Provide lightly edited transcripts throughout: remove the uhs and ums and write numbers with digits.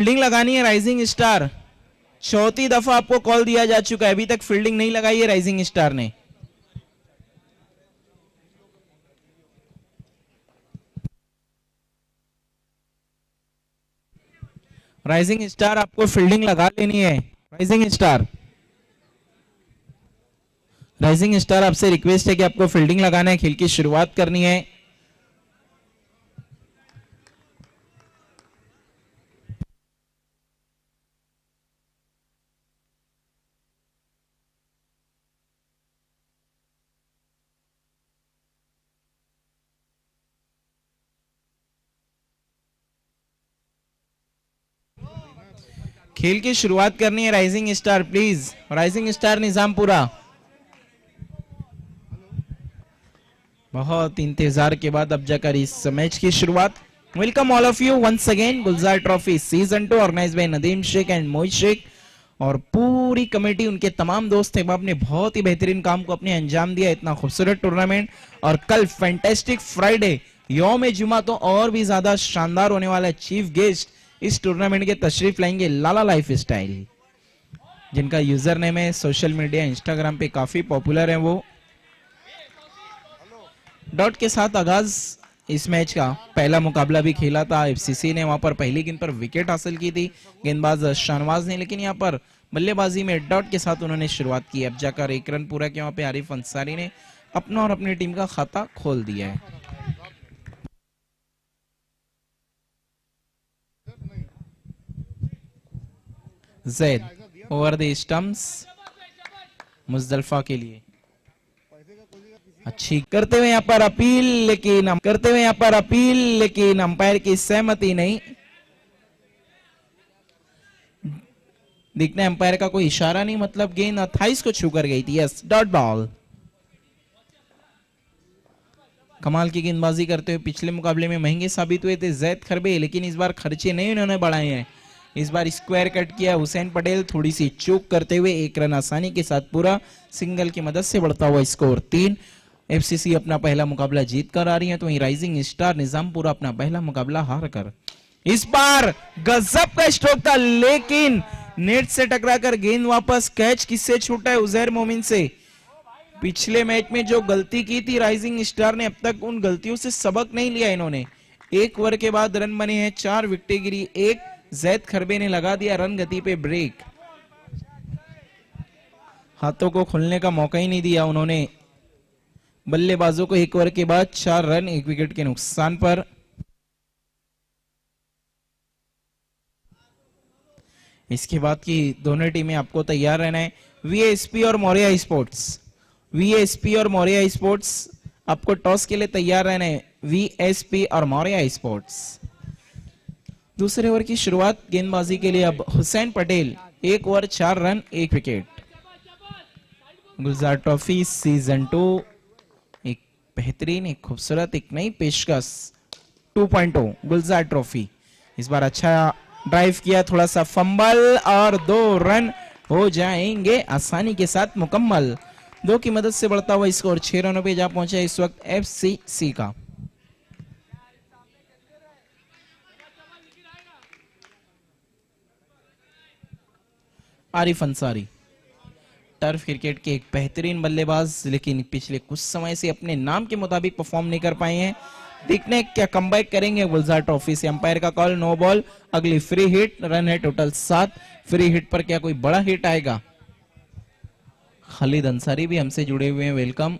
Fielding लगानी है rising star. चौथी दफा आपको कॉल दिया जा चुका है, अभी तक फील्डिंग नहीं लगाई है राइजिंग स्टार ने। राइजिंग स्टार आपको फील्डिंग लगा लेनी है। राइजिंग स्टार, राइजिंग स्टार आपसे रिक्वेस्ट है कि आपको फील्डिंग लगाना है, खेल की शुरुआत करनी है। खेल की शुरुआत करनी है rising star, please rising star Nizampura. बहुत इंतजार के बाद अब जाकर इस मैच की शुरुआत। Welcome all of you once again Gulzar trophy season 2 organise by Nadeem Shaikh and Mohit Shaikh और पूरी कमेटी, उनके तमाम दोस्त एहबाब ने बहुत ही बेहतरीन काम को अपने अंजाम दिया। इतना खूबसूरत टूर्नामेंट और कल फैंटास्टिक फ्राइडे यौम जुमा तो और भी ज्यादा शानदार होने वाला है। चीफ गेस्ट इस टूर्नामेंट के तशरीफ लाएंगे लाला लाइफ स्टाइल, जिनका यूजर नेम है सोशल मीडिया इंस्टाग्राम पे काफी पॉपुलर है। वो डॉट के साथ आगाज इस मैच का पहला मुकाबला भी खेला था। एफसीसी ने वहां पर पहली गेंद पर विकेट हासिल की थी गेंदबाज शाहनवाज ने, लेकिन यहां पर बल्लेबाजी में डॉट के साथ उन्होंने शुरुआत की। अब जाकर एक रन पूरा किया, वहां पे आरिफ अंसारी ने अपना और अपनी टीम का खाता खोल दिया है। Zaid over the stumps Muzdalifah के लिए अच्छी करते हुए यहाँ पर अपील, लेकिन अंपायर की सहमति नहीं। देखना अंपायर का कोई इशारा नहीं, मतलब गेंद 28 को छूकर गई थी। Yes, dot ball. कमाल की गेंदबाजी करते हुए पिछले मुकाबले में महंगे साबित हुए थे जैद खरबे, लेकिन इस बार खर्चे नहीं उन्होंने बढ़ाए हैं। इस बार स्क्वायर कट किया हुसैन पटेल, थोड़ी सी चूक करते हुए एक रन आसानी के साथ पूरा। सिंगल की मदद से बढ़ता हुआ स्कोर 3। एफसीसी अपना पहला मुकाबला जीत कर आ रही है, तो वहीं राइजिंग स्टार निजामपुरा अपना पहला मुकाबला हार कर। इस बार गजब का स्ट्रोक था, लेकिन नेट से टकराकर गेंद वापस। कैच किससे छूटा है? उजैर मोमिन से। पिछले मैच में जो गलती की थी राइजिंग स्टार ने, अब तक उन गलतियों से सबक नहीं लिया इन्होंने। एक ओवर के बाद रन बने हैं 4 विकेटें गिरी, एक जैद खरबे ने लगा दिया रन गति पे ब्रेक। हाथों को खुलने का मौका ही नहीं दिया उन्होंने बल्लेबाजों को। एक ओवर के बाद 4 रन 1 विकेट के नुकसान पर। इसके बाद की दोनों टीमें आपको तैयार रहना है। वीएसपी और मौर्या स्पोर्ट्स, वीएसपी और मौर्या स्पोर्ट्स आपको टॉस के लिए तैयार रहना है। वीएसपी और मौर्या स्पोर्ट्स। दूसरे ओवर की शुरुआत गेंदबाजी के लिए अब Hussain Patel, 1 over 4 run 1 wicket. Gulzar trophy season 2 एक बेहतरीन, एक खूबसूरत, एक नई पेशकश 2.0 गुलजार ट्रॉफी। इस बार अच्छा ड्राइव किया, थोड़ा सा फंबल और 2 रन हो जाएंगे आसानी के साथ मुकम्मल। 2 की मदद से बढ़ता हुआ स्कोर 6 रनों पे जा पहुंचा इस वक्त एफसीसी का। आरिफ अंसारी टर्फ क्रिकेट के एक बेहतरीन बल्लेबाज, लेकिन पिछले कुछ समय से अपने नाम के मुताबिक परफॉर्म नहीं कर पाए हैं। देखने क्या कमबैक करेंगे गुलजार ट्रॉफी से। अंपायर का कॉल नो बॉल, अगली फ्री हिट। रन है टोटल 7। फ्री हिट पर क्या कोई बड़ा हिट आएगा? खालिद अंसारी भी हमसे जुड़े हुए हैं, वेलकम।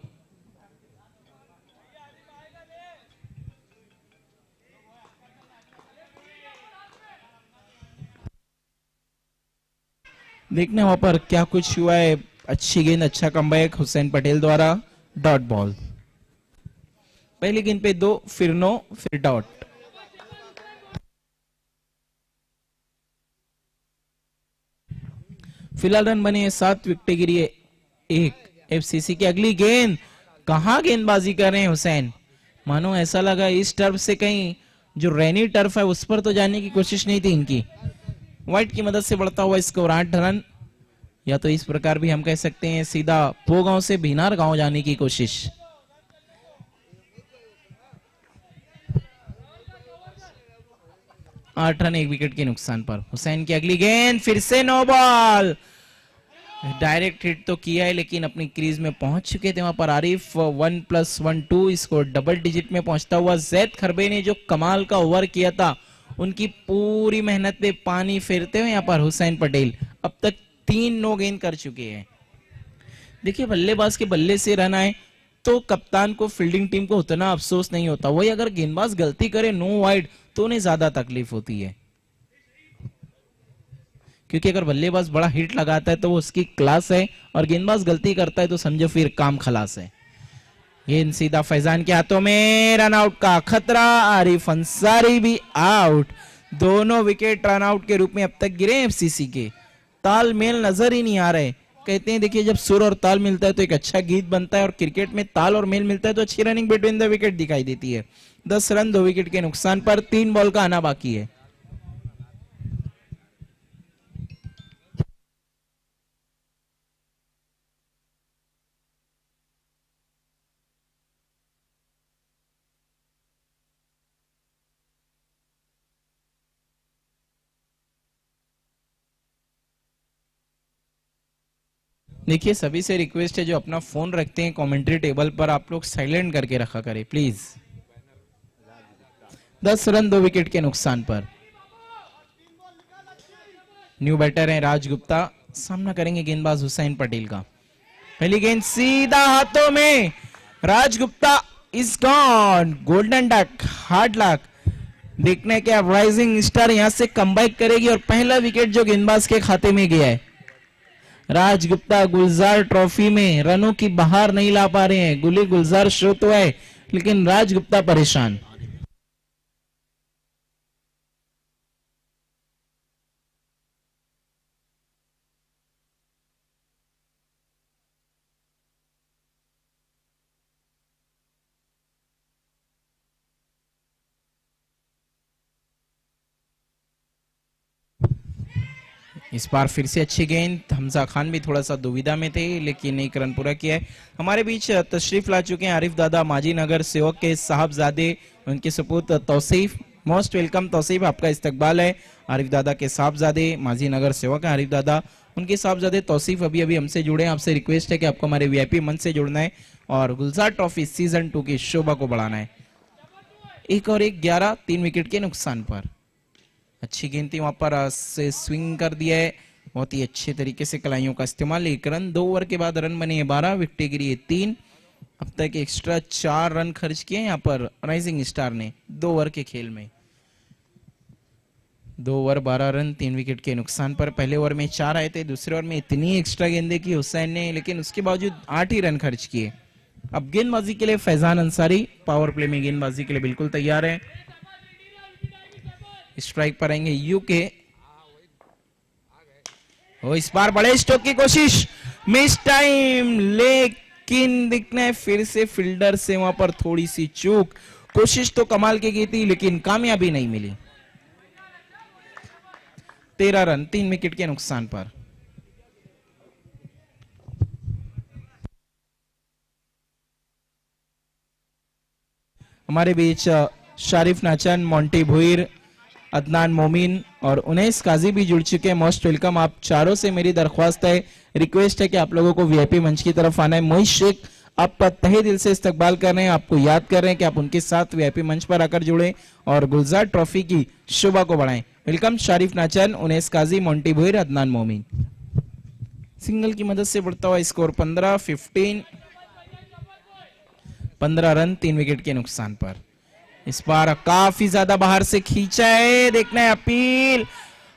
देखने वहां पर क्या कुछ हुआ है। अच्छी गेंद, अच्छा कमबैक हुसैन पटेल द्वारा। Dot ball. पहली गेंद पे 2, फिर 9, फिर डॉट। फिलहाल रन बने 7 विकेट गिरी है 1। एफसीसी की अगली गेंद, कहां गेंदबाजी कर रहे हैं हुसैन? मानो ऐसा लगा इस टर्फ से कहीं जो रैनी टर्फ है उस पर तो जाने की कोशिश नहीं थी इनकी। वाइट की मदद से बढ़ता हुआ स्कोर 8 रन, या तो इस प्रकार भी हम कह सकते हैं सीधा पो गांव से भीनार गांव जाने की कोशिश। 8 रन 1 विकेट के नुकसान पर। हुसैन की अगली गेंद, फिर से नो बॉल। डायरेक्ट हिट तो किया है लेकिन अपनी क्रीज में पहुंच चुके थे वहां पर आरिफ। 1+1 2 इसको डबल डिजिट में पहुंचता हुआ जैद खरबे ने जो कमाल का ओवर किया था, उनकी पूरी मेहनत पे पानी फेरते हुए यहाँ पर हुसैन पटेल अब तक 3 नो गेंद कर चुके हैं। देखिए, बल्लेबाज के बल्ले से रन आए तो कप्तान को, फील्डिंग टीम को उतना अफसोस नहीं होता। वही अगर गेंदबाज गलती करे नो वाइड तो उन्हें ज्यादा तकलीफ होती है, क्योंकि अगर बल्लेबाज बड़ा हिट लगाता है तो वो उसकी क्लास है, और गेंदबाज गलती करता है तो समझो फिर काम खलास है। गेंद सीधा फैजान के हाथों में, रन आउट का खतरा। आरिफ अंसारी भी आउट। दोनों विकेट रन आउट के रूप में अब तक गिरे एफसीसी के। तालमेल नजर ही नहीं आ रहे। कहते हैं देखिए, जब सुर और ताल मिलता है तो एक अच्छा गीत बनता है, और क्रिकेट में ताल और मेल मिलता है तो अच्छी रनिंग बिटवीन द विकेट दिखाई देती है। 10 रन 2 विकेट के नुकसान पर 3 बॉल का आना बाकी है। देखिए, सभी से रिक्वेस्ट है जो अपना फोन रखते हैं कमेंट्री टेबल पर, आप लोग साइलेंट करके रखा करें प्लीज। 10 रन 2 विकेट के नुकसान पर। न्यू बैटर है राज गुप्ता, सामना करेंगे गेंदबाज हुसैन पटेल का। पहली गेंद सीधा हाथों में, Raj Gupta is gone. Golden duck, hard luck. देखने के अब राइजिंग स्टार यहां से कमबैक करेगी और पहला विकेट जो गेंदबाज के खाते में गया है। राज गुप्ता गुलजार ट्रॉफी में रनों की बहार नहीं ला पा रहे हैं। गुली गुलजार शो तो है लेकिन राज गुप्ता परेशान। इस बार फिर से अच्छी गेंद। हमजा खान भी थोड़ा सा दुविधा में थे लेकिन 1 रन पूरा किया है। हमारे बीच तशरीफ ला चुके हैं आरिफ दादा, माजी नगर सेवक के साहबजादे, उनके सपूत तौसीफ। मोस्ट वेलकम तौसीफ, आपका इस्तकबाल है। आरिफ दादा के साहबजादे, माजी नगर सेवक है आरिफ दादा, उनके साहबजादे तौसीफ अभी अभी हमसे जुड़े हैं। आपसे रिक्वेस्ट है कि आपको हमारे वीआईपी मंच से जुड़ना है और गुलजार ट्रॉफी सीजन 2 की शोभा को बढ़ाना है। 1 और 1 11, 3 विकेट के नुकसान पर। अच्छी गेंद थी वहां पर, से स्विंग कर दिया है बहुत ही अच्छे तरीके से, कलाइयों का इस्तेमाल। 1 रन 2 ओवर के बाद रन बने हैं 12, विकेट गिरी है 3। अब तक एक्स्ट्रा 4 रन खर्च किए यहाँ पर राइजिंग स्टार ने 2 ओवर के खेल में। 2 ओवर 12 रन 3 विकेट के नुकसान पर। पहले ओवर में 4 आए थे, दूसरे ओवर में इतनी एक्स्ट्रा गेंदे की हुसैन ने, लेकिन उसके बावजूद 8 ही रन खर्च किए। अब गेंदबाजी के लिए फैजान अंसारी पावर प्ले में गेंदबाजी के लिए बिल्कुल तैयार है। स्ट्राइक पर आएंगे यूके। इस बार बड़े स्ट्रोक की कोशिश, मिस टाइम, लेकिन दिखना है फिर से फील्डर से वहां पर थोड़ी सी चूक। कोशिश तो कमाल की थी लेकिन कामयाबी नहीं मिली। 13 रन 3 विकेट के नुकसान पर। हमारे बीच शारिफ नाचन, मोंटी भुईर, अदनान मोमिन और उनैस काजी भी जुड़ चुके हैं। Most welcome. आप चारों से मेरी दरख्वास्त है, रिक्वेस्ट है कि आप लोगों को वीआईपी मंच की तरफ आना है। मोहित शेख आपका तहे दिल से इस्तकबाल कर रहे हैं, आपको याद कर रहे हैं कि आप उनके साथ वीआईपी मंच पर आकर जुड़े और गुलजार ट्रॉफी की शोभा को बढ़ाएं। वेलकम शारिफ नाचन, उनैस काजी, मोंटी भुईर, अदनान मोमिन। सिंगल की मदद से बढ़ता हुआ स्कोर 15 रन 3 विकेट के नुकसान पर। इस बार काफी ज्यादा बाहर से खींचा है, देखना है अपील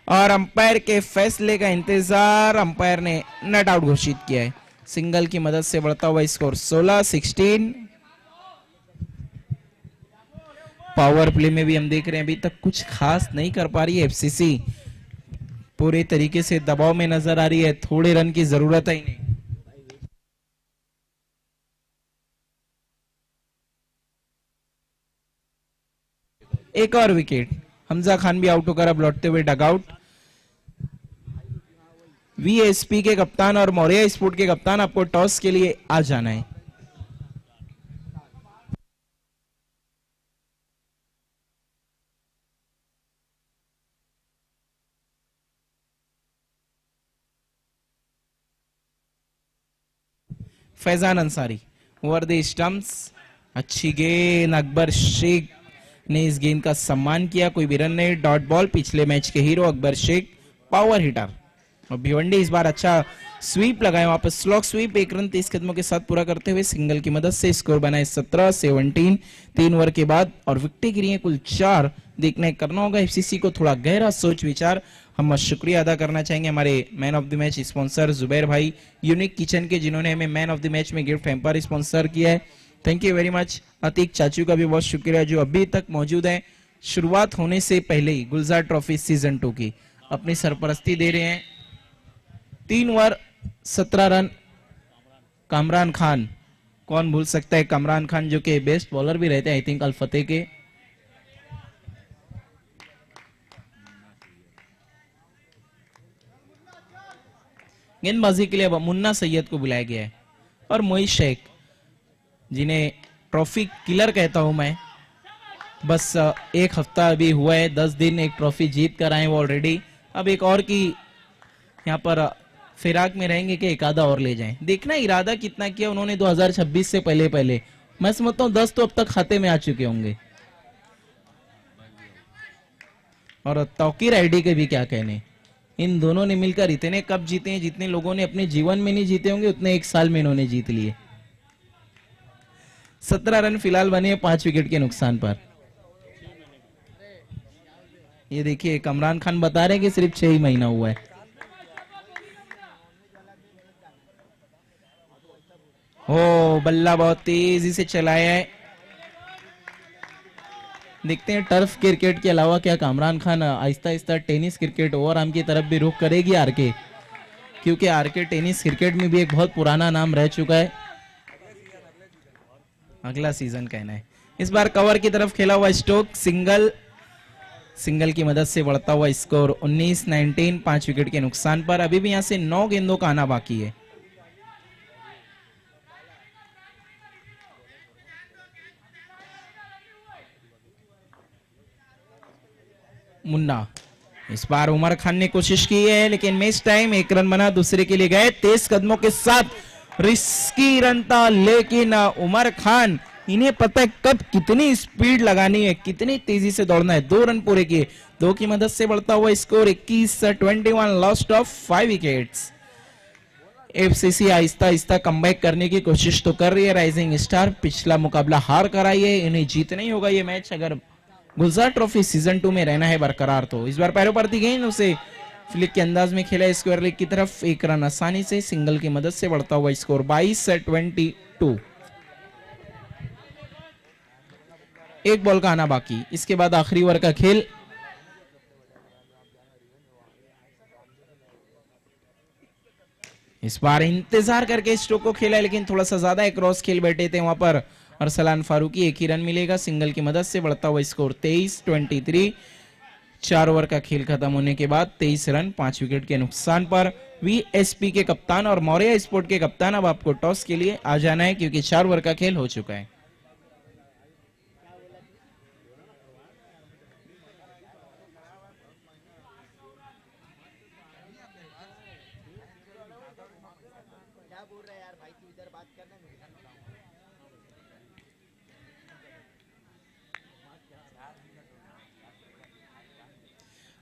और अंपायर के फैसले का इंतजार। अंपायर ने नॉट आउट घोषित किया है। सिंगल की मदद से बढ़ता हुआ स्कोर 16। पावर प्ले में भी हम देख रहे हैं अभी तक कुछ खास नहीं कर पा रही है एफसीसी, पूरे तरीके से दबाव में नजर आ रही है। थोड़े रन की जरूरत है इन्हें। एक और विकेट। हमजा खान भी आउट होकर अब लौटते हुए डगआउट। वीएसपी के कप्तान और मौर्या स्पोर्ट के कप्तान, आपको टॉस के लिए आ जाना है। Faizan Ansari over the stumps, अच्छी गेंद, अकबर शेख ने इस गेंद का सम्मान किया, कोई भी रन नहीं, डॉट बॉल। पिछले मैच के hero Akbar Shaikh power hitter, और भिवंडी इस बार अच्छा स्वीप लगाए, वापस स्लॉक स्वीप, 1 रन 30 कदमों के साथ पूरा करते हुए सिंगल की मदद से स्कोर बनाए 17-17 3 ओवर के बाद, और विकेटें गिरी हैं कुल 4। देखना करना होगा एफसीसी को थोड़ा गहरा सोच विचार। हम शुक्रिया अदा करना चाहेंगे हमारे man of the match sponsor Zubair भाई यूनिक किचन के, जिन्होंने हमें मैन ऑफ द मैच में गिफ्ट हैम्पर स्पॉन्सर किया है। Thank you very much. Atiq चाचू का भी बहुत शुक्रिया जो अभी तक मौजूद है। शुरुआत होने से पहले ही गुलजार ट्रॉफी सीजन 2 की अपनी सरपरस्ती दे रहे हैं। 3 ओवर 17 रन, कामरान खान, कौन भूल सकता है कामरान खान, जो कि बेस्ट बॉलर भी रहते हैं आई थिंक अल-फतेह के। गेंदबाजी के लिए अब मुन्ना सैयद को बुलाया गया है, और मोइज शेख, जिन्हें ट्रॉफी किलर कहता हूं मैं। बस 1 हफ्ता अभी हुआ है, 10 दिन एक ट्रॉफी जीत कर आए वो ऑलरेडी। अब एक और की यहाँ पर फिराक में रहेंगे कि एक आधा और ले जाएं। देखना इरादा कितना किया उन्होंने 2026 से पहले। मैं समझता हूं 10 तो अब तक खाते में आ चुके होंगे। और तौकीर आईडी के भी क्या कहने, इन दोनों ने मिलकर इतने कप जीते हैं जितने लोगों ने अपने जीवन में नहीं जीते होंगे, उतने 1 साल में इन्होंने जीत लिए। 17 रन फिलहाल बने 5 विकेट के नुकसान पर। ये देखिए कमरान खान बता रहे हैं कि सिर्फ 6 ही महीना हुआ है। ओ बल्ला बहुत तेजी से चलाया है। देखते हैं टर्फ क्रिकेट के अलावा क्या Kamran Khan Aahista Aahista tennis cricket over arm की तरफ भी रुख करेगी आरके, क्योंकि आरके टेनिस क्रिकेट में भी एक बहुत पुराना नाम रह चुका है। अगला सीजन कहना है। इस बार कवर की तरफ खेला हुआ स्टोक, सिंगल की मदद से बढ़ता हुआ स्कोर 19-19 5 विकेट के नुकसान पर। अभी भी यहां से 9 गेंदों का आना बाकी है। मुन्ना, इस बार उमर खान ने कोशिश की है लेकिन मिस टाइम, 1 रन बना, दूसरे के लिए गए, 23 कदमों के साथ रिस्की रन था, लेकिन उमर खान, इन्हें पता है कब कितनी स्पीड लगानी है, कितनी तेजी से दौड़ना है। 2 रन पूरे किए, 2 की मदद से बढ़ता हुआ score 21-21, lost of 5 wickets. FCC Aahista Aahista comeback करने की कोशिश तो कर रही है। राइजिंग स्टार पिछला मुकाबला हार कर आई है, इन्हें जीतना ही होगा ये मैच अगर गुलजार ट्रॉफी सीजन 2 में रहना है बरकरार। तो इस बार पैरों परती गेंद उसे फ्लिक के अंदाज में खेला स्क्वायर लेग की तरफ, 1 रन आसानी से, सिंगल की मदद से बढ़ता हुआ स्कोर 22-22। 1 बॉल का आना बाकी, इसके बाद आखिरी ओवर का खेल। इस बार इंतजार करके स्ट्रोक को खेला लेकिन थोड़ा सा ज्यादा क्रॉस खेल बैठे थे वहां पर अरसलान फारूकी। 1 ही रन मिलेगा, सिंगल की मदद से बढ़ता हुआ स्कोर 23-23। 4 ओवर का खेल खत्म होने के बाद 23 रन 5 विकेट के नुकसान पर। वीएसपी के कप्तान और मौर्या स्पोर्ट के कप्तान, अब आपको टॉस के लिए आ जाना है क्योंकि 4 ओवर का खेल हो चुका है।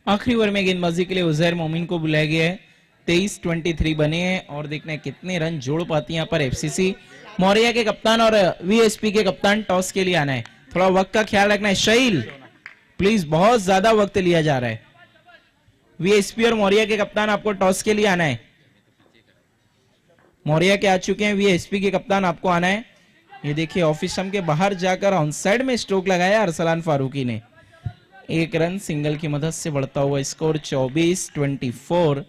आखिरी ओवर में गेंदबाजी के लिए उजैर मोमिन को बुलाया गया है। 23-23 बने हैं और देखना है कितने रन जोड़ पाती है यहाँ पर एफसीसी। मौर्या के कप्तान और वीएसपी के कप्तान टॉस के लिए आना है, थोड़ा वक्त का ख्याल रखना है। शहील प्लीज, बहुत ज्यादा वक्त लिया जा रहा है। वीएसपी और मौर्या के कप्तान आपको टॉस के लिए आना है। मौर्या के आ चुके हैं, वीएसपी के कप्तान आपको आना है। ये देखिए ऑफिस के बाहर जाकर ऑन साइड में स्ट्रोक लगाया अरसलान फारूकी ने। 1 रन, सिंगल की मदद से बढ़ता हुआ स्कोर 24-24।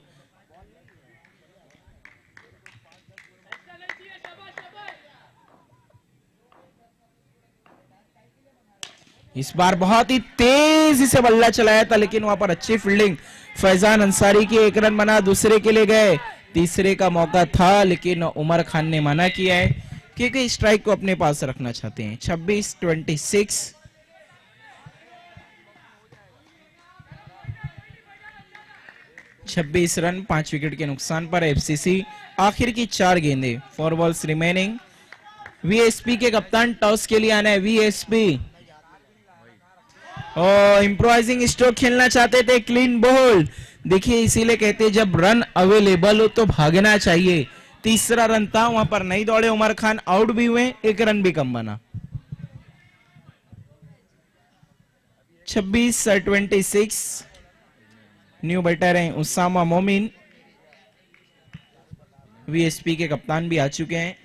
इस बार बहुत ही तेजी से बल्ला चलाया था लेकिन वहां पर अच्छी फील्डिंग फैजान अंसारी की। 1 रन बना, दूसरे के लिए गए, तीसरे का मौका था लेकिन उमर खान ने मना किया है क्योंकि स्ट्राइक को अपने पास रखना चाहते हैं। 26-26। 26 रन 5 विकेट के नुकसान पर एफसीसी आखिर की 4 गेंदें, 4 बॉल्स रिमेनिंग। वीएसपी के कप्तान टॉस के लिए आना है। वीएसपी इम्प्रोवाइजिंग स्ट्रोक खेलना चाहते थे, क्लीन बॉल। देखिए इसीलिए कहते हैं जब रन अवेलेबल हो तो भागना चाहिए। तीसरा रन था, वहां पर नहीं दौड़े उमर खान, आउट भी हुए, 1 रन भी कम बना। 26-26 न्यू बैटर हैं उसामा मोमिन। वीएसपी के कप्तान भी आ चुके हैं।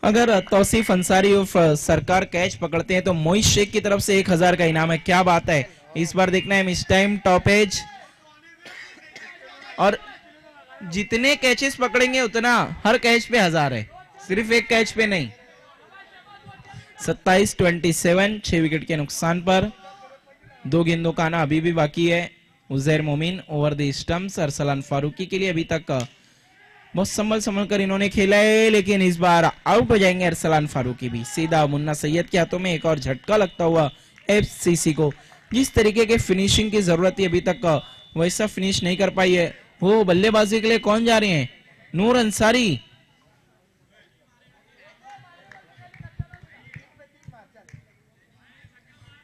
अगर तौसीफ अंसारी उर्फ सरकार कैच पकड़ते हैं तो मोइज शेख की तरफ से 1000 का इनाम है। क्या बात है, इस बार देखना है मिस टाइम टॉप एज। और जितने कैचेस पकड़ेंगे उतना हर कैच पे 1000 है, सिर्फ एक कैच पे नहीं। 27-27 6 विकेट के नुकसान पर 2 गेंदों का आना अभी भी बाकी है। Uzair Momin over the stumps. Arsalan Farooqui के लिए अभी तक बहुत संभल कर इन्होंने खेला है, लेकिन इस बार आउट हो जाएंगे अरसलान फारूकी भी। सीधा मुन्ना सैयद के हाथों में एक और झटका लगता हुआ एफसीसी को। जिस तरीके के फिनिशिंग की जरूरत थी अभी तक वैसा फिनिश नहीं कर पाई है। वो बल्लेबाजी के लिए कौन जा रहे हैं? नूर अंसारी।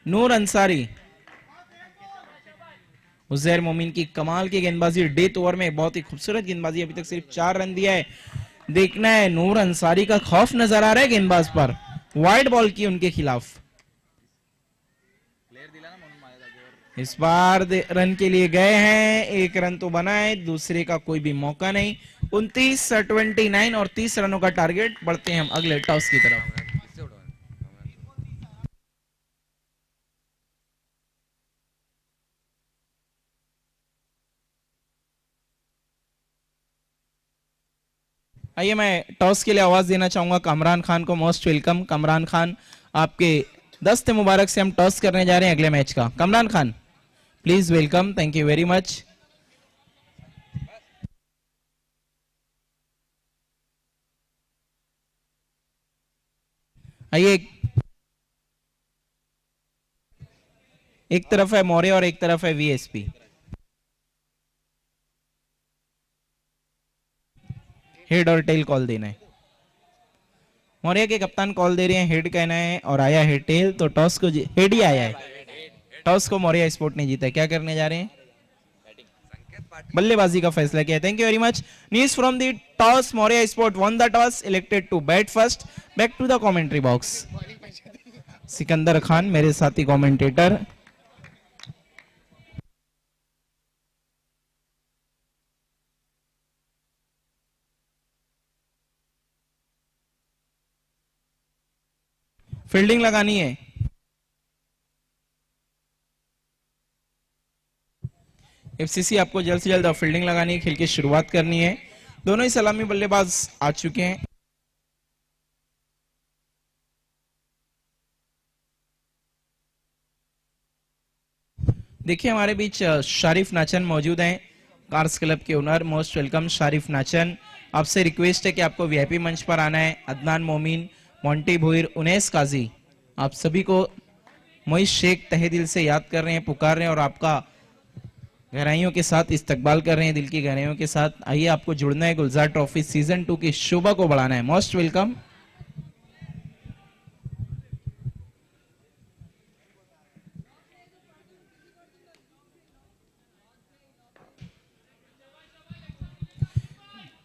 नूर अंसारी। उजैर मोमिन की कमाल की गेंदबाजी, डेथ ओवर में बहुत ही खूबसूरत गेंदबाजी, अभी तक सिर्फ 4 रन दिया है। देखना है नूर अंसारी का खौफ नजर आ रहा है गेंदबाज पर। वाइड बॉल की उनके खिलाफ। इस बार रन के लिए गए हैं, 1 रन तो बना है, दूसरे का कोई भी मौका नहीं। 29-29 और 30 रनों का टारगेट। बढ़ते हैं हम अगले टॉस की तरफ। आइए मैं टॉस के लिए आवाज देना चाहूंगा कामरान खान को। मोस्ट वेलकम कामरान खान, आपके दस्त मुबारक से हम टॉस करने जा रहे हैं अगले मैच का। Kamran Khan please welcome, thank you very much. आइए, एक तरफ है मौर्य और एक तरफ है वीएसपी। हेड और टेल कॉल देना है। मौर्य के कप्तान कॉल दे रहे हैं, हेड कहना है और आया है टेल, तो टॉस को हेड ही आया है। टॉस को मौर्य स्पोर्ट ने जीता है। क्या करने जा रहे हैं? बल्लेबाजी का फैसला किया। Thank you very much. News from the toss, Maurya sport won the toss, elected to bat first. Back to the commentary box. Sikandar Khan मेरे साथी कमेंटेटर। फील्डिंग लगानी है। एफसीसी आपको जल्द से जल्द फील्डिंग लगानी है, खेल की शुरुआत करनी है। दोनों ही सलामी बल्लेबाज आ चुके हैं। देखिए हमारे बीच शारिफ नाचन मौजूद हैं, कार्स क्लब के ओनर। मोस्ट वेलकम शारिफ नाचन। आपसे रिक्वेस्ट है कि आपको वीआईपी मंच पर आना है। अदनान मोमिन, मोंटी भुईर, उनैस काजी, आप सभी को मोइज शेख तहे दिल से याद कर रहे हैं, पुकार रहे हैं और आपका गहराइयों के साथ इस्तकबाल कर रहे हैं, दिल की गहराइयों के साथ। आइए, आपको जुड़ना है, गुलजार ट्रॉफी सीजन 2 की शोभा को बढ़ाना है। Most welcome.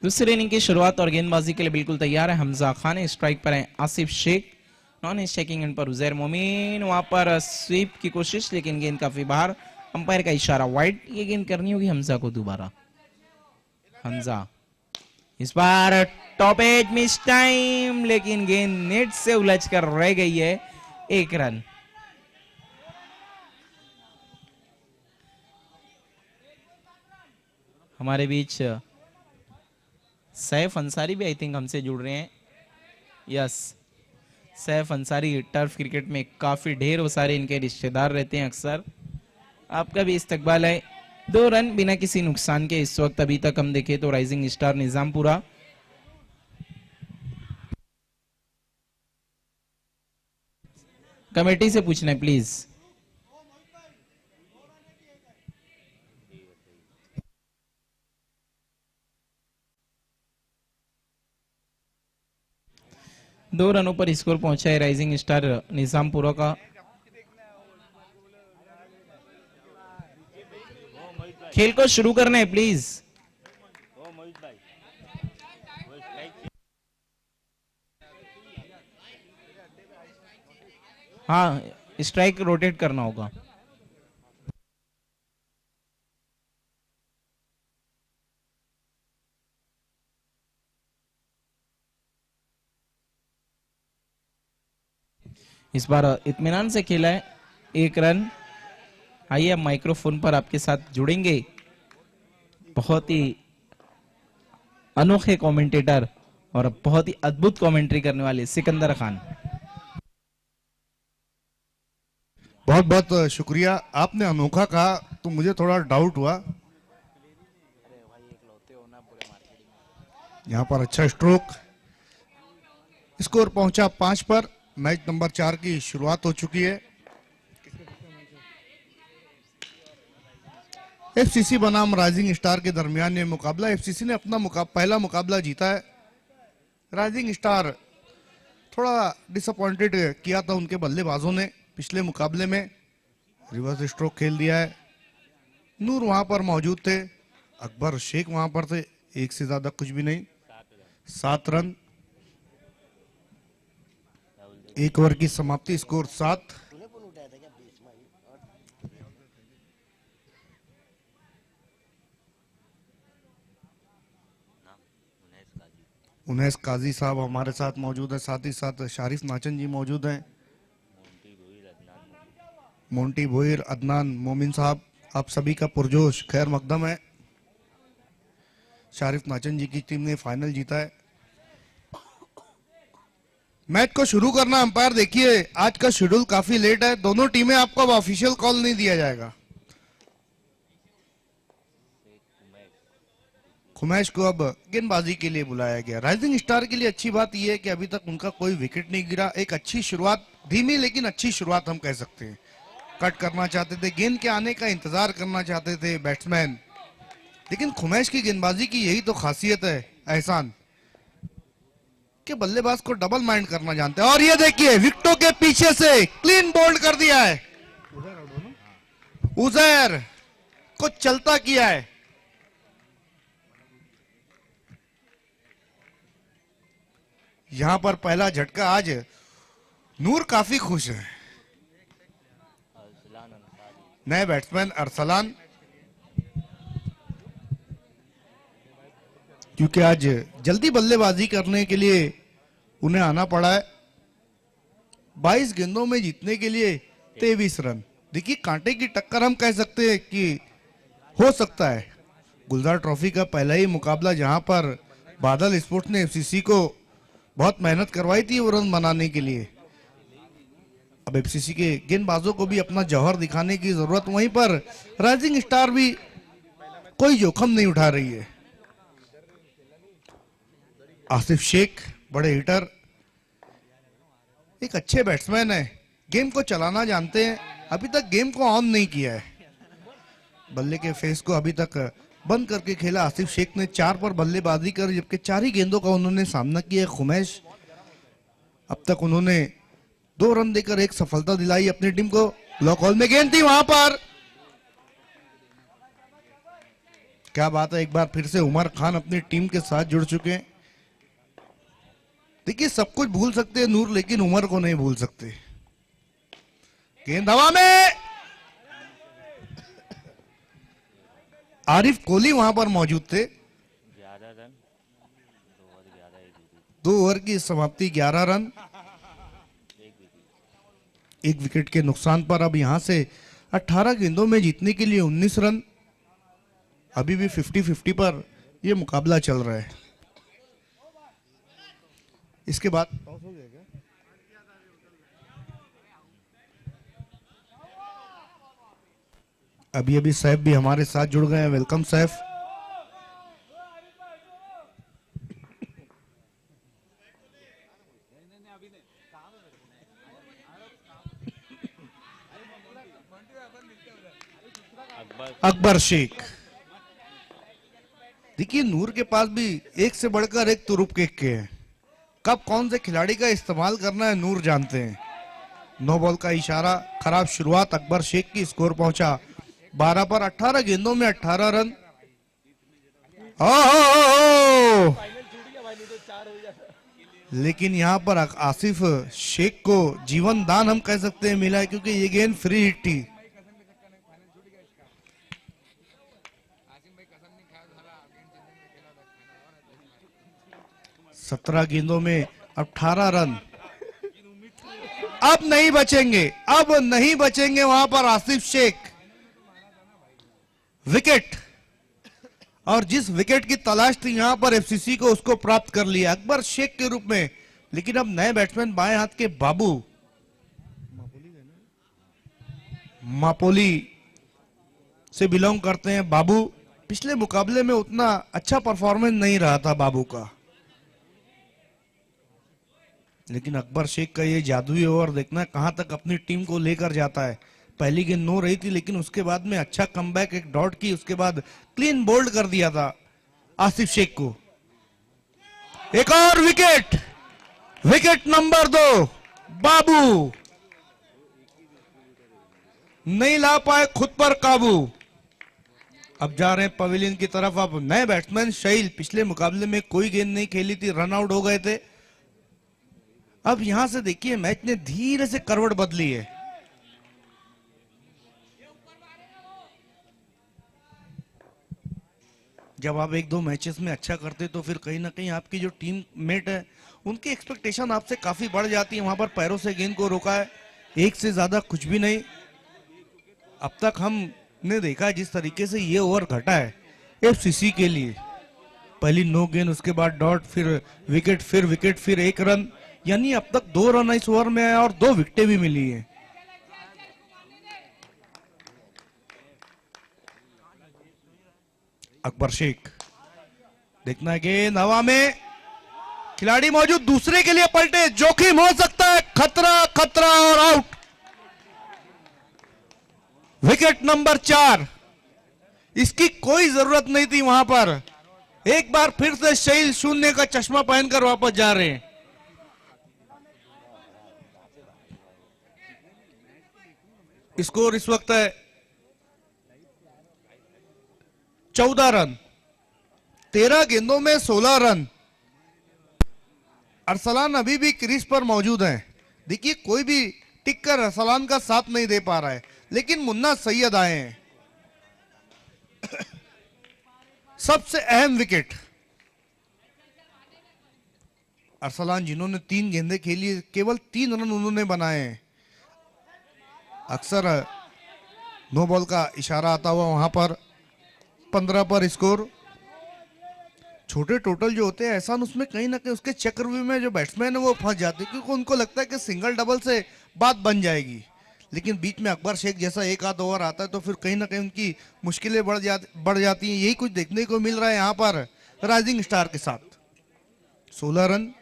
दूसरी इनिंग की शुरुआत और गेंदबाजी के लिए बिल्कुल तैयार है हमजा खान। स्ट्राइक पर है Asif Shaikh, non striking end पर उजैर मोमिन। वहां पर स्वीप की कोशिश, लेकिन गेंद काफी बाहर। अंपायर का इशारा वाइड। ये गेंद करनी होगी हमजा को दोबारा। हमजा इस बार टॉप एज, मिस टाइम, लेकिन गेंद नेट से उलझ कर रह गई है। 1 रन। हमारे बीच सैफ अंसारी भी आई थिंक हमसे जुड़ रहे हैं। Yes, Saif Ansari turf cricket में काफी ढेर सारे इनके रिश्तेदार रहते हैं अक्सर। आपका भी इस्तकबाल है। 2 रन बिना किसी नुकसान के इस वक्त अभी तक हम देखें तो राइजिंग स्टार निजामपुरा कमेटी से पूछना है प्लीज। दो रनों पर स्कोर पहुंचा है राइजिंग स्टार निजामपुरा का। खेल को शुरू करना है प्लीज। हाँ, स्ट्राइक रोटेट करना होगा। इस बार इत्मीनान से खेला है, 1 रन। आइए अब माइक्रोफोन पर आपके साथ जुड़ेंगे बहुत ही अनोखे कमेंटेटर और बहुत ही अद्भुत कमेंट्री करने वाले सिकंदर खान। बहुत बहुत शुक्रिया। आपने अनोखा कहा तो मुझे थोड़ा डाउट हुआ। यहाँ पर अच्छा स्ट्रोक, स्कोर पहुंचा 5 पर। मैच नंबर 4 की शुरुआत हो चुकी है। एफसीसी बनाम राइजिंग स्टार के दरमियान ये मुकाबला, एफसीसी ने अपना पहला मुकाबला जीता है। राइजिंग स्टार थोड़ा डिसअपॉइंटेड किया था उनके बल्लेबाजों ने पिछले मुकाबले में। रिवर्स स्ट्रोक खेल दिया है। नूर वहां पर मौजूद थे, अकबर शेख वहां पर थे। एक से ज्यादा कुछ भी नहीं। 7 रन, 1 ओवर की समाप्ति, स्कोर 7। उनैस काजी साहब हमारे साथ मौजूद है, साथ ही साथ शारिफ नाचन जी मौजूद हैं। मोंटी भोईर, अदनान मोमिन साहब, आप सभी का पुरजोश खैर मकदम है। शारिफ नाचन जी की टीम ने फाइनल जीता है। मैच को शुरू करना अंपायर देखिए, आज का शेड्यूल काफी लेट है। दोनों टीमें, आपको अब ऑफिशियल कॉल नहीं दिया जाएगा। खुमैश को अब गेंदबाजी के लिए बुलाया गया। राइजिंग स्टार के लिए अच्छी बात यह है कि अभी तक उनका कोई विकेट नहीं गिरा। एक अच्छी शुरुआत, धीमी लेकिन अच्छी शुरुआत हम कह सकते हैं। कट करना चाहते थे, गेंद के आने का इंतजार करना चाहते थे बैट्समैन, लेकिन खुमैश की गेंदबाजी की यही तो खासियत है एहसान, कि बल्लेबाज को डबल माइंड करना जानते हैं। और ये देखिए विकेटों के पीछे से क्लीन बोल्ड कर दिया है। उजैर को चलता किया है। यहां पर पहला झटका। आज नूर काफी खुश है। नए बैट्समैन अरसलान, क्योंकि आज जल्दी बल्लेबाजी करने के लिए उन्हें आना पड़ा है। 22 गेंदों में जीतने के लिए 23 रन। देखिए कांटे की टक्कर हम कह सकते हैं कि हो सकता है। गुलजार ट्रॉफी का पहला ही मुकाबला जहां पर बादल स्पोर्ट्स ने एफसीसी को बहुत मेहनत करवाई थी वो रन बनाने के लिए। अब एफसीसी के गेंदबाजों को भी अपना जौहर दिखाने की जरूरत। वहीं पर राइजिंग स्टार भी कोई जोखिम नहीं उठा रही है। आसिफ शेख बड़े हिटर, एक अच्छे बैट्समैन है, गेम को चलाना जानते हैं। अभी तक गेम को ऑन नहीं किया है। बल्ले के फेस को अभी तक बंद करके खेला आसिफ शेख ने। 4 पर बल्लेबाजी कर, जबकि 4 ही गेंदों का उन्होंने सामना किया। खुमैश अब तक उन्होंने 2 रन देकर एक सफलता दिलाई अपनी टीम को। लॉक हॉल में गेंद थी वहां पर, क्या बात है। एक बार फिर से उमर खान अपनी टीम के साथ जुड़ चुके हैं। देखिए सब कुछ भूल सकते हैं नूर, लेकिन उमर को नहीं भूल सकते। गेंद हवा में, आरिफ कोहली वहां पर मौजूद थे। 2 ओवर की समाप्ति, 11 रन, 1 विकेट के नुकसान पर। अब यहां से 18 गेंदों में जीतने के लिए 19 रन। अभी भी 50-50 पर यह मुकाबला चल रहा है। इसके बाद अभी अभी सैफ भी हमारे साथ जुड़ गए हैं। वेलकम सैफ। अकबर शेख। देखिए नूर के पास भी एक से बढ़कर एक तुरुप के हैं। कब कौन से खिलाड़ी का इस्तेमाल करना है नूर जानते हैं। नो बॉल का इशारा, खराब शुरुआत अकबर शेख की। स्कोर पहुंचा 12 पर। 18 गेंदों में 18 रन। ओ, लेकिन यहां पर आसिफ शेख को जीवन दान हम कह सकते हैं मिला है, क्योंकि ये गेंद फ्री हिट थी। सत्रह गेंदों में 18 रन। अब नहीं बचेंगे, अब नहीं बचेंगे वहां पर आसिफ शेख। विकेट, और जिस विकेट की तलाश थी यहां पर एफसीसी को, उसको प्राप्त कर लिया अकबर शेख के रूप में। लेकिन अब नए बैट्समैन बाएं हाथ के बाबू मापोली से बिलोंग करते हैं। बाबू पिछले मुकाबले में उतना अच्छा परफॉर्मेंस नहीं रहा था बाबू का, लेकिन अकबर शेख का ये जादुई ओवर देखना कहां तक अपनी टीम को लेकर जाता है। पहली गेंद नो रही थी, लेकिन उसके बाद में अच्छा कमबैक, एक डॉट की, उसके बाद क्लीन बोल्ड कर दिया था आसिफ शेख को। एक और विकेट, विकेट नंबर 2। बाबू नहीं ला पाए खुद पर काबू। अब जा रहे हैं पवेलियन की तरफ। अब नए बैट्समैन शहील, पिछले मुकाबले में कोई गेंद नहीं खेली थी, रन आउट हो गए थे। अब यहां से देखिए मैच ने धीरे से करवट बदली है। जब आप एक दो मैचेस में अच्छा करते तो फिर कहीं ना कहीं आपकी जो टीम मेट है उनकी एक्सपेक्टेशन आपसे काफी बढ़ जाती है। वहां पर पैरों से गेंद को रोका है, एक से ज्यादा कुछ भी नहीं। अब तक हमने देखा है जिस तरीके से ये ओवर घटा है एफसीसी के लिए, पहली नो गेंद, उसके बाद डॉट, फिर विकेट, फिर विकेट, फिर 1 रन, यानी अब तक 2 रन इस ओवर में आए और 2 विकेटें भी मिली है। अकबर शेख, देखना है गेंद हवा में, खिलाड़ी मौजूद, दूसरे के लिए पलटे, जोखिम हो सकता है, खतरा, खतरा और आउट। Wicket number 4। इसकी कोई जरूरत नहीं थी वहां पर। एक बार फिर से शहील शून्य का चश्मा पहनकर वापस जा रहे हैं। स्कोर इस वक्त है 14 रन, 13 गेंदों में 16 रन। अरसलान अभी भी क्रीज पर मौजूद हैं। देखिए कोई भी टिक कर अरसलान का साथ नहीं दे पा रहा है, लेकिन मुन्ना सैयद आए हैं। सबसे अहम विकेट अरसलान, जिन्होंने 3 गेंदें खेली, केवल 3 रन उन्होंने बनाए हैं। अक्सर नो बॉल का इशारा आता हुआ वहां पर 15 पर स्कोर। छोटे टोटल जो होते हैं एहसान, उसमें कहीं ना कहीं उसके चक्रव्यूह में जो बैट्समैन है वो फंस जाते हैं, क्योंकि उनको लगता है कि सिंगल डबल से बात बन जाएगी। लेकिन बीच में अकबर शेख जैसा एक आध ओवर आता है तो फिर कहीं ना कहीं उनकी मुश्किलें बढ़ जाती हैं। यही कुछ देखने को मिल रहा है यहाँ पर राइजिंग स्टार के साथ। 16 रन।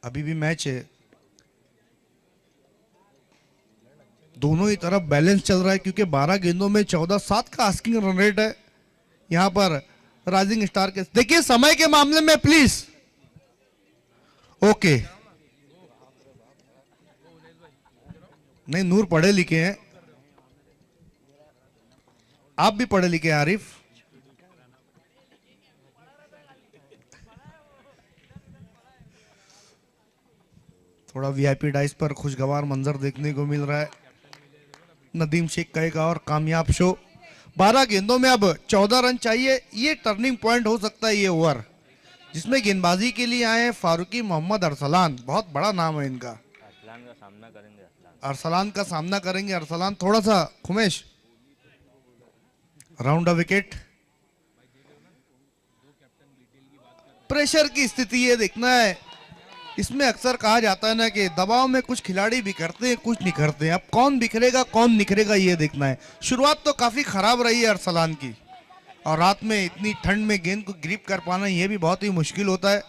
अभी भी मैच है, दोनों ही तरफ बैलेंस चल रहा है, क्योंकि 12 गेंदों में 14-7 का आस्किंग रन रेट है यहां पर राइजिंग स्टार के। देखिए समय के मामले में प्लीज ओके, नहीं नूर पढ़े लिखे हैं, आप भी पढ़े लिखे हैं आरिफ। थोड़ा वीआईपी डाइस पर खुशगवार मंजर देखने को मिल रहा है। नदीम शेख का एक और कामयाब शो। 12 गेंदों में अब 14 रन चाहिए। ये टर्निंग पॉइंट हो सकता है ये ओवर, जिसमें गेंदबाजी के लिए आए हैं फारूकी मोहम्मद अरसलान। बहुत बड़ा नाम है इनका। अरसलान का सामना करेंगे अरसलान। थोड़ा सा Khumesh, round a wicket. Pressure की स्थिति ये देखना है। इसमें अक्सर कहा जाता है ना कि दबाव में कुछ खिलाड़ी बिखरते हैं, कुछ निखरते हैं। अब कौन बिखरेगा कौन निखरेगा ये देखना है। शुरुआत तो काफी खराब रही है अरसलान की, और रात में इतनी ठंड में गेंद को ग्रिप कर पाना ये भी बहुत ही मुश्किल होता है।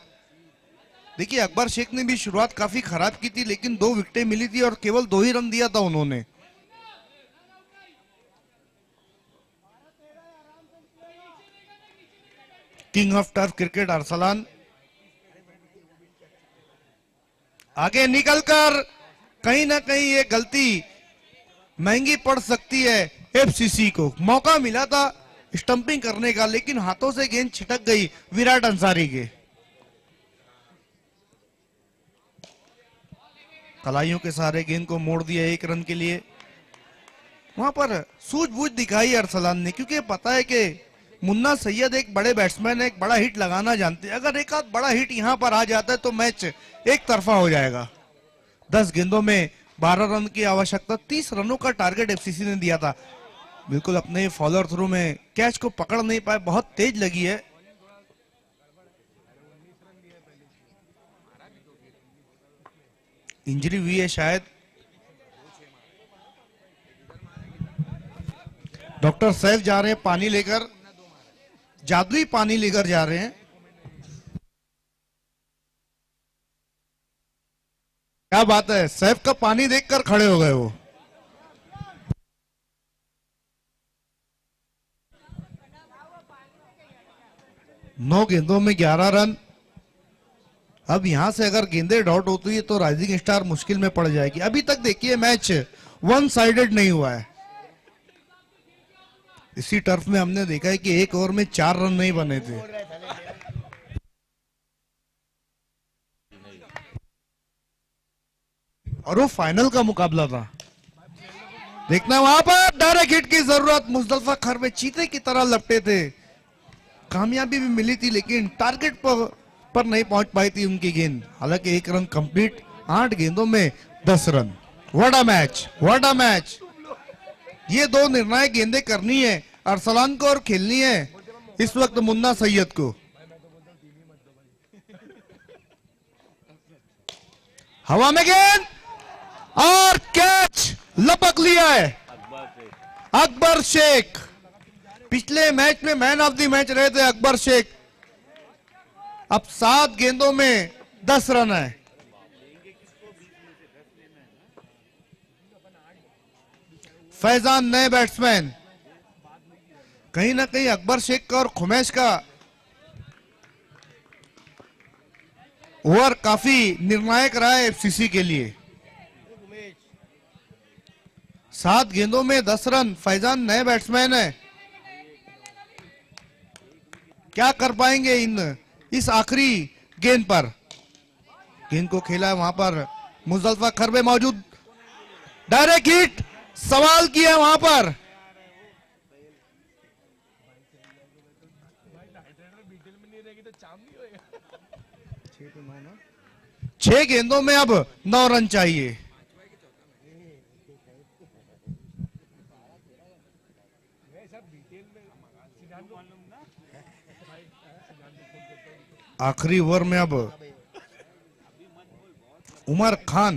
देखिए अकबर शेख ने भी शुरुआत काफी खराब की थी, लेकिन 2 विकेटें मिली थी और केवल 2 ही रन दिया था उन्होंने। King of turf cricket Arsalan आगे निकलकर कहीं ना कहीं ये गलती महंगी पड़ सकती है एफसीसी को। मौका मिला था स्टंपिंग करने का, लेकिन हाथों से गेंद छिटक गई विराट अंसारी के। कलाइयों के सहारे गेंद को मोड़ दिया 1 रन के लिए। वहां पर सूझबूझ दिखाई अरसलान ने, क्योंकि पता है कि मुन्ना सैयद एक बड़े बैट्समैन है, एक बड़ा हिट लगाना जानते हैं। अगर एक आध बड़ा हिट यहां पर आ जाता है तो मैच एक तरफा हो जाएगा। 10 गेंदों में 12 रन की आवश्यकता, 30 रनों का टारगेट एफसीसी ने दिया था। बिल्कुल अपने फॉलोअर थ्रू में कैच को पकड़ नहीं पाए, बहुत तेज लगी है। इंजरी हुई है शायद। डॉक्टर सैफ जा रहे हैं पानी लेकर, जादुई पानी लेकर जा रहे हैं। क्या बात है, सैफ का पानी देखकर खड़े हो गए वो। नौ गेंदों में 11 रन। अब यहां से अगर गेंदें डॉट होती है तो राइजिंग स्टार मुश्किल में पड़ जाएगी। अभी तक देखिए मैच 1 साइडेड नहीं हुआ है। इसी टर्फ में हमने देखा है कि 1 ओवर में 4 रन नहीं बने थे। और वो फाइनल का मुकाबला था। देखना वहां पर डायरेक्ट हिट की जरूरत, मुस्तफा खर में चीते की तरह लपटे थे। कामयाबी भी मिली थी, लेकिन टारगेट पर नहीं पहुंच पाई थी उनकी गेंद। हालांकि 1 रन कंप्लीट, 8 गेंदों में 10 run. What a match, what a match. ये 2 निर्णायक गेंदें करनी है अरसलान को और खेलनी है इस वक्त मुन्ना सैयद को। हवा में गेंद और कैच लपक लिया है अकबर शेख। पिछले मैच में मैन ऑफ द मैच रहे थे अकबर शेख। अब 7 गेंदों में 10 रन है। फैजान नए बैट्समैन, कहीं ना कहीं अकबर शेख का और खुमैश का ओवर काफी निर्णायक रहा है एफसीसी के लिए। 7 गेंदों में 10 रन। फैजान नए बैट्समैन है, क्या कर पाएंगे इस आखिरी गेंद पर। गेंद को खेला है वहां पर मुस्तफा खर में मौजूद, डायरेक्ट हिट, सवाल किया वहां पर। 6 गेंदों में अब 9 रन चाहिए। आखिरी ओवर में अब उमर खान,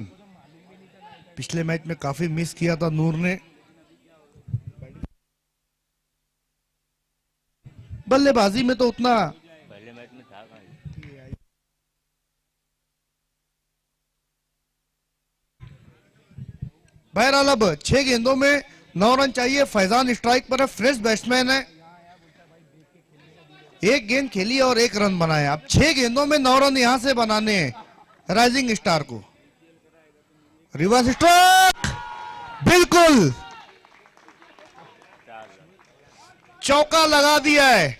पिछले मैच में काफी मिस किया था नूर ने। बल्लेबाजी में तो उतना बहरहाल अब 6 गेंदों में 9 रन चाहिए। फैजान स्ट्राइक पर है, फ्रेश बैट्समैन है। 1 गेंद खेली और 1 रन बनाया। अब 6 गेंदों में 9 रन यहां से बनाने हैं राइजिंग स्टार को। रिवर्स स्ट्रोक, बिल्कुल चौका लगा दिया है।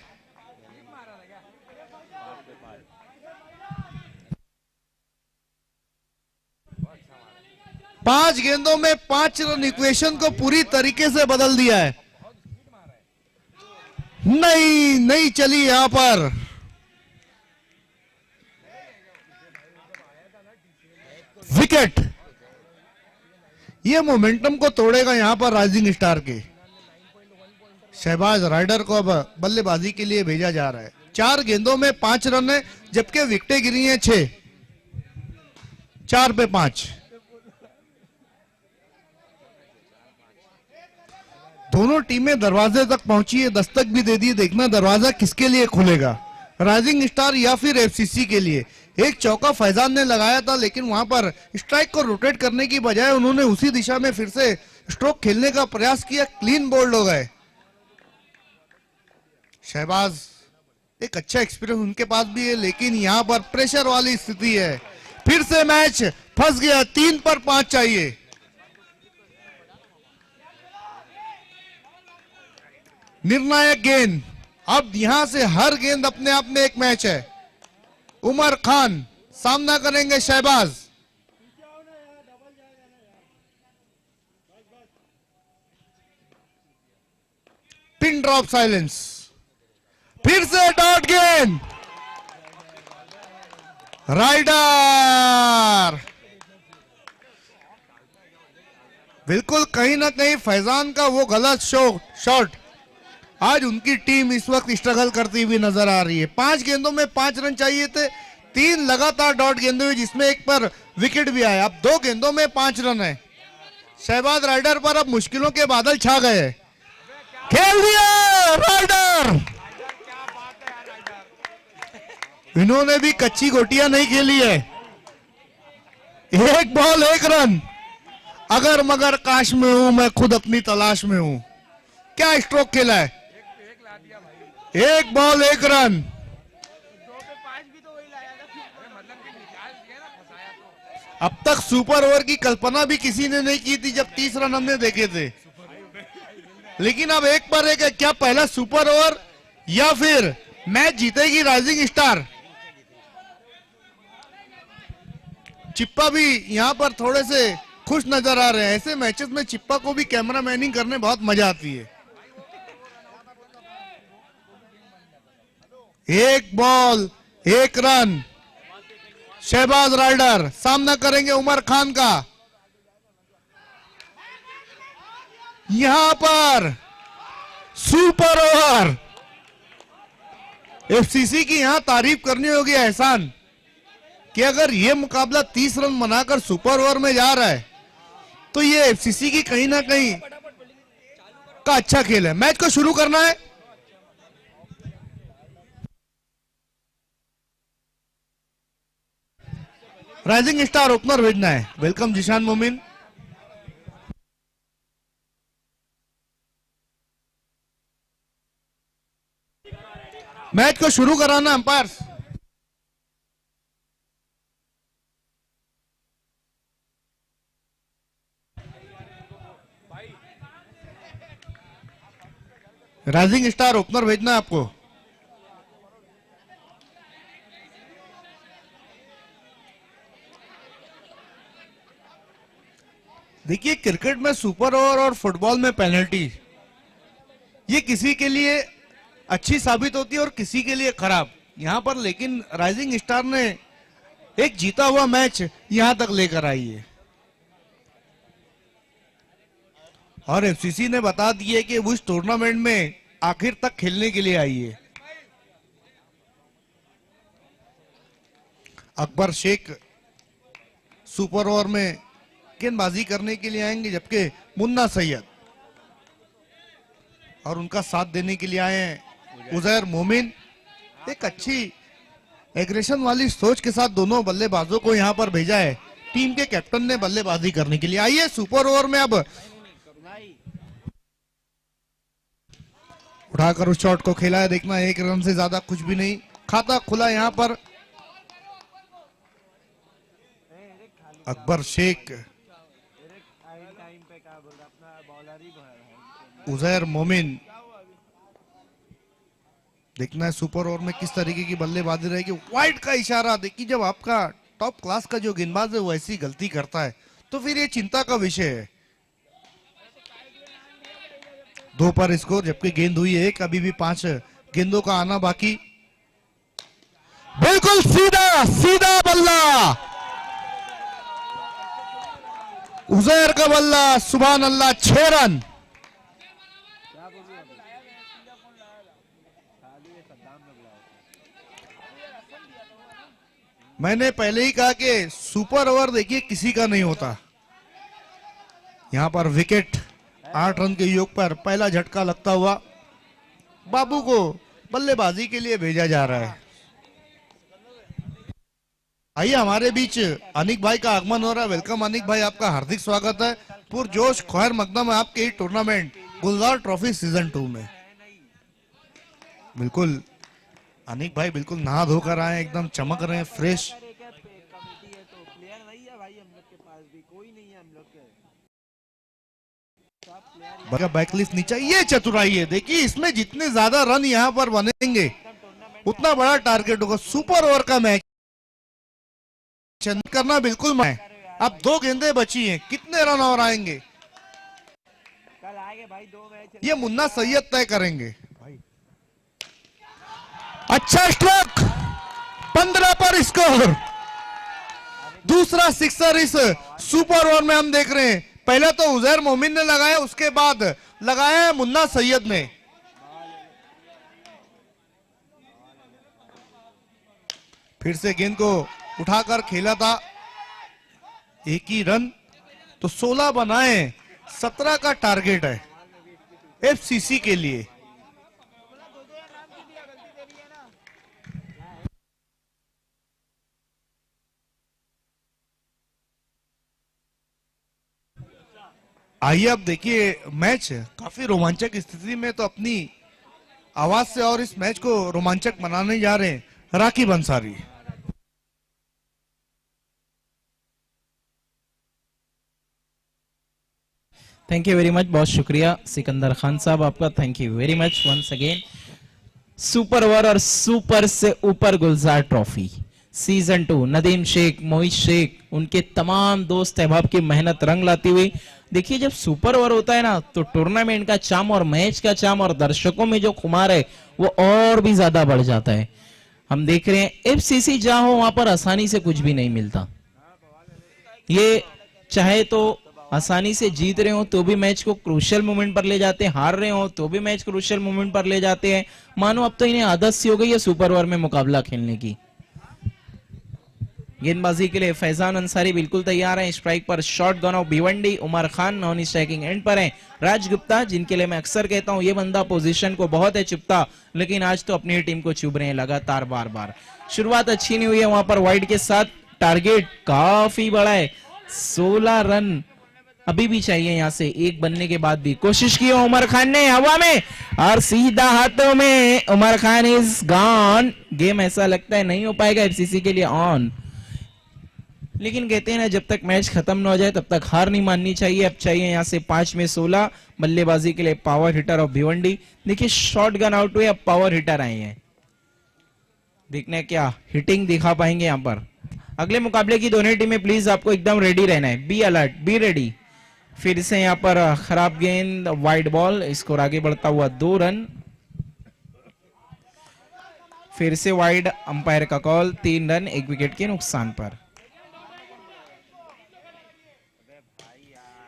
5 गेंदों में 5 रन इक्वेशन को पूरी तरीके से बदल दिया है। नहीं चली यहां पर। विकेट, ये मोमेंटम को तोड़ेगा यहां पर राइजिंग स्टार के। शहबाज राइडर को अब बल्लेबाजी के लिए भेजा जा रहा है। 4 गेंदों में 5 रन है, जबकि विकेटें गिरी हैं 6, 4 पे 5। दोनों टीमें दरवाजे तक पहुंची है, दस्तक भी दे दी। देखना दरवाजा किसके लिए खुलेगा, राइजिंग स्टार या फिर एफसीसी के लिए। एक चौका फैजान ने लगाया था, लेकिन वहां पर स्ट्राइक को रोटेट करने की बजाय उन्होंने उसी दिशा में फिर से स्ट्रोक खेलने का प्रयास किया, क्लीन बोल्ड हो गए। शहबाज, एक अच्छा एक्सपीरियंस उनके पास भी है, लेकिन यहां पर प्रेशर वाली स्थिति है। फिर से मैच फंस गया, 3 पर 5 चाहिए। निर्णायक गेंद, अब यहां से हर गेंद अपने आप में एक मैच है। उमर खान सामना करेंगे शहबाज। पिन ड्रॉप साइलेंस, फिर से डॉट गेंद, राइडर। बिल्कुल कहीं ना कहीं फैजान का वो गलत शॉट आज उनकी टीम इस वक्त स्ट्रगल करती हुई नजर आ रही है। 5 गेंदों में 5 रन चाहिए थे, 3 लगातार डॉट गेंदे हुए, जिसमें एक पर विकेट भी आया। अब 2 गेंदों में 5 रन है। शहबाज राइडर पर अब मुश्किलों के बादल छा गए। खेल दिया राइडर। इन्होंने भी कच्ची गोटियां नहीं खेली है। 1 बॉल 1 रन। अगर मगर काश में हूं, मैं खुद अपनी तलाश में हूं। क्या स्ट्रोक खेला है। 1 बॉल 1 रन। अब तक सुपर ओवर की कल्पना भी किसी ने नहीं की थी जब 30 रन हमने देखे थे, लेकिन अब 1 पर 1 है। क्या पहला सुपर ओवर या फिर मैच जीतेगी राइजिंग स्टार। चिप्पा भी यहां पर थोड़े से खुश नजर आ रहे हैं। ऐसे मैचेस में चिप्पा को भी कैमरा मैनिंग करने बहुत मजा आती है। 1 बॉल 1 रन। शहबाज राइडर सामना करेंगे उमर खान का। यहां पर सुपर ओवर। एफसीसी की यहां तारीफ करनी होगी एहसान, कि अगर यह मुकाबला 30 रन बनाकर सुपर ओवर में जा रहा है तो ये एफसीसी की कहीं ना कहीं का अच्छा खेल है। मैच को शुरू करना है। राइजिंग स्टार ओपनर भेजना है। वेलकम जिशान मोमिन। मैच को शुरू कराना अंपायर। राइजिंग स्टार ओपनर भेजना है आपको। देखिए, क्रिकेट में सुपर ओवर और फुटबॉल में पेनल्टी, ये किसी के लिए अच्छी साबित होती है और किसी के लिए खराब। यहां पर लेकिन राइजिंग स्टार ने एक जीता हुआ मैच यहां तक लेकर आई है, और एफसीसी ने बता दिया कि वो इस टूर्नामेंट में आखिर तक खेलने के लिए आई है। अकबर शेख सुपर ओवर में गेंदबाजी करने के लिए आएंगे, जबकि मुन्ना सैयद और उनका साथ देने के लिए आए हैं उजैर मोमिन। एक अच्छी एग्रेशन वाली सोच के साथ दोनों बल्लेबाजों को यहां पर भेजा है। टीम के कैप्टन ने बल्लेबाजी करने के लिए। आइए सुपर ओवर में अब उठाकर उस शॉट को खेला है। देखना 1 रन से ज्यादा कुछ भी नहीं। खाता खुला यहां पर। अकबर शेख, उजैर मोमिन। देखना है सुपर ओवर में किस तरीके की बल्लेबाजी रहेगी। वाइड का इशारा। देखिए, जब आपका टॉप क्लास का जो गेंदबाज है वो ऐसी गलती करता है तो फिर ये चिंता का विषय है। 2 पर स्कोर, जबकि गेंद हुई 1। अभी भी 5 गेंदों का आना बाकी। बिल्कुल सीधा सीधा बल्ला, उजैर का बल्ला। सुभान अल्लाह, 6 रन। मैंने पहले ही कहा कि सुपर ओवर देखिए किसी का नहीं होता। यहां पर विकेट 8 रन के योग पर पहला झटका लगता हुआ बाबू को बल्लेबाजी के लिए भेजा जा रहा है। आइए हमारे बीच अनिक भाई का आगमन हो रहा है। वेलकम अनिक भाई, आपका हार्दिक स्वागत है। पुरजोश खैर मकदम है आपके ही टूर्नामेंट गुलजार ट्रॉफी सीजन 2 में। बिल्कुल अनिक भाई बिल्कुल नहा धोकर आए, एकदम चमक रहे हैं, फ्रेश। बैकलिस्ट नीचे, ये चतुराई है। देखिए इसमें जितने ज्यादा रन यहाँ पर बनेंगे उतना बड़ा टारगेट होगा। सुपर ओवर का मैच करना बिल्कुल मैं। अब 2 गेंदें बची हैं, कितने रन और आएंगे ये मुन्ना सैयद तय करेंगे। अच्छा स्ट्रोक, 15 पर स्कोर। दूसरा सिक्सर इस सुपर ओवर में हम देख रहे हैं। पहले तो उजैर मोमिन ने लगाया, उसके बाद लगाया है मुन्ना सैयद ने। फिर से गेंद को उठाकर खेला था, एक ही रन। तो 16 बनाए, 17 का टारगेट है एफसीसी के लिए। आइए अब देखिए मैच काफी रोमांचक स्थिति में, तो अपनी आवाज से और इस मैच को रोमांचक बनाने जा रहे हैं Raqib Ansari. Thank you very much, बहुत शुक्रिया सिकंदर खान साहब आपका। Thank you very much once again. Super over और सुपर से ऊपर गुलजार ट्रॉफी सीजन 2, नदीम शेख, मोहित शेख, उनके तमाम दोस्त अहबाब की मेहनत रंग लाती हुई। देखिए जब सुपर ओवर होता है ना, तो टूर्नामेंट का चाम और मैच का चाम और दर्शकों में जो खुमार है वो और भी ज्यादा बढ़ जाता है। हम देख रहे हैं एफसीसी जहां हो वहां पर आसानी से कुछ भी नहीं मिलता। ये चाहे तो आसानी से जीत रहे हो तो भी मैच को क्रूशियल मोमेंट पर ले जाते हैं, हार रहे हो तो भी मैच क्रूशियल मोमेंट पर ले जाते हैं। मानो अब तो इन्हें आदत सी हो गई है सुपर ओवर में मुकाबला खेलने की। गेंदबाजी के लिए फैजान अंसारी बिल्कुल तैयार हैं। स्ट्राइक पर shot gun of Bhiwandi. Umar Khan non striking end पर हैं। राज गुप्ता, जिनके लिए मैं अक्सर कहता हूं ये बंदा पोजीशन को बहुत है चुपता, लेकिन आज तो अपनी टीम को चुभ रहे हैं लगातार बार बार। शुरुआत अच्छी नहीं हुई है वहां पर वाइड के साथ। टारगेट काफी बड़ा है, 16 रन अभी भी चाहिए। यहां से एक बनने के बाद भी कोशिश की उमर खान ने हवा में और सीधा हाथों में। Umar Khan is gone. Game ऐसा लगता है नहीं हो पाएगा एफसीसी के लिए ऑन, लेकिन कहते हैं ना जब तक मैच खत्म ना हो जाए तब तक हार नहीं माननी चाहिए। अब चाहिए यहां से 5 में 16। बल्लेबाजी के लिए पावर हिटर ऑफ भिवंडी। देखिए शॉट गन आउट हुए, अब पावर हिटर आए हैं। देखने क्या हिटिंग दिखा पाएंगे यहां पर। अगले मुकाबले की दोनों टीमें प्लीज आपको एकदम रेडी रहना है, बी अलर्ट, बी रेडी। फिर से यहां पर खराब गेंद, वाइड बॉल, स्कोर आगे बढ़ता हुआ 2 रन। फिर से वाइड, अंपायर का कॉल, 3 रन 1 विकेट के नुकसान पर।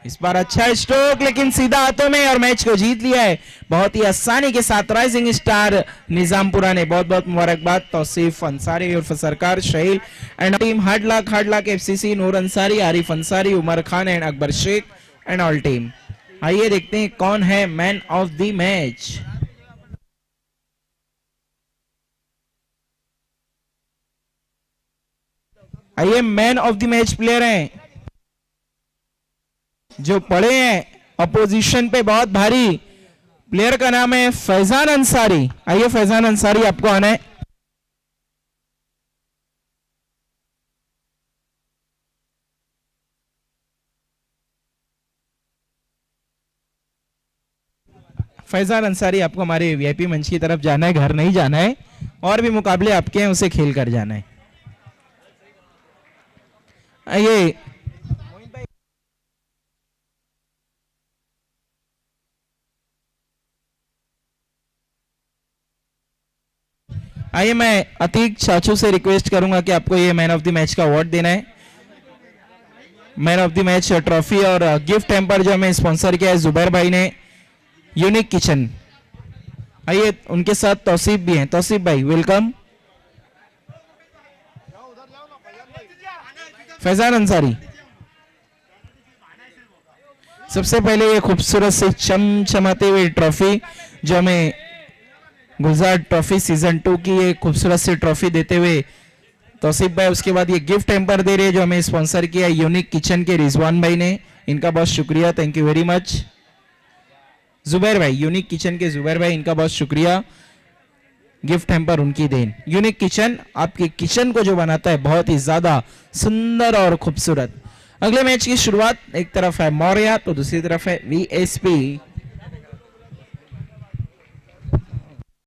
इस बार अच्छा स्ट्रोक लेकिन सीधा हाथों में और मैच को जीत लिया है बहुत ही आसानी के साथ राइजिंग स्टार निजामपुरा ने। बहुत बहुत मुबारकबाद तौसीफ अंसारी उर्फ Sarkar, Shaheel and team, hard luck FCC, Noor Ansari, Arif Ansari, Umar Khan and Akbar Shaikh and all team. आइए देखते हैं कौन है मैन ऑफ द मैच। आइए man of the match player हैं जो पड़े हैं अपोजिशन पे बहुत भारी। प्लेयर का नाम है फैजान अंसारी। आइए फैजान अंसारी आपको आना है। फैजान अंसारी आपको हमारे वीआईपी मंच की तरफ जाना है, घर नहीं जाना है। और भी मुकाबले आपके हैं उसे खेल कर जाना है। आइए आइए मैं अतीक चाचू से रिक्वेस्ट करूंगा कि आपको ये मैन ऑफ द मैच का अवार्ड देना है। Man of the match trophy और गिफ्ट हैम्पर जो हमें स्पॉन्सर किया है जुबैर भाई ने, यूनिक किचन। आइए उनके साथ तौसीफ भी हैं। तौसीफ भाई वेलकम। फैजान अंसारी, सबसे पहले ये खूबसूरत से चमचमाते हुए ट्रॉफी जो हमें गुलजार ट्रॉफी सीजन 2 की ये खूबसूरत सी ट्रॉफी देते हुए तौसीफ भाई, उसके बाद ये गिफ्ट हैम्पर दे रहे हैं जो हमें स्पॉन्सर किया यूनिक किचन के रिजवान भाई ने, इनका बहुत शुक्रिया, thank you very much. Zubair भाई, यूनिक किचन के जुबैर भाई, इनका बहुत शुक्रिया, गिफ्ट हैम्पर उनकी देन। यूनिक किचन आपके किचन को जो बनाता है बहुत ही ज्यादा सुंदर और खूबसूरत। अगले मैच की शुरुआत, एक तरफ है मौर्या तो दूसरी तरफ है वीएसपी।